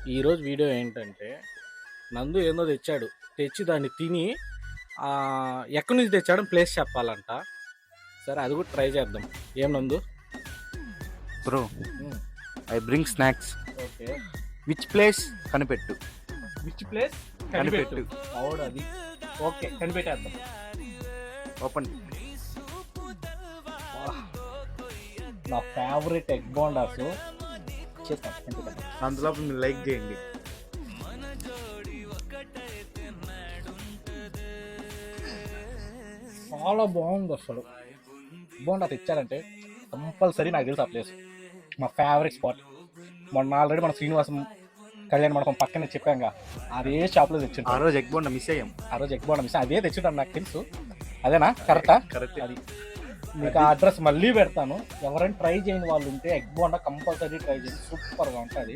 ఈరోజు వీడియో ఏంటంటే నందు ఏందో తెచ్చాడు. తెచ్చి దాన్ని తిని ఎక్కడి నుంచి తెచ్చాడో ప్లేస్ చెప్పాలంట. సరే అది కూడా ట్రై చేద్దాం. ఏం Nandu? Bro, I bring snacks. Okay, which place కనిపెట్టు. విచ్ ప్లేస్ కనిపెట్టు. అవును అది. ఓకే, కనిపెట్టేద్దాం. ఓపెన్. నా ఫేవరెట్ ఎగ్ బోండాస్ చేస్తాం. అందులో మీరు లైక్ చేయండి. చాలా బాగుంది అసలు. బోండా తెచ్చారంటే కంపల్సరీ నాకు తెలుసు ఆ ప్లేస్ మా ఫేవరెట్ స్పాట్. మొన్న ఆల్రెడీ మన శ్రీనివాసం కళ్యాణ మండపం పక్కనే చెప్పాంగా, అదే షాప్లో ఆ తెచ్చింటాం. రోజు ఎగ్ బోండా మిస్ అయ్యాం. ఆ రోజు ఎగ్ బోండా మిస్ అదే తెచ్చింటాం, నాకు తెలుసు. అదేనా? కరెక్టా? కరెక్ట్. అది మీకు ఆ అడ్రస్ మళ్ళీ పెడతాను. ఎవరైనా ట్రై చేయని వాళ్ళు ఉంటే ఎగ్ బోండా కంపల్సరీ ట్రై చేయండి, సూపర్గా ఉంటుంది.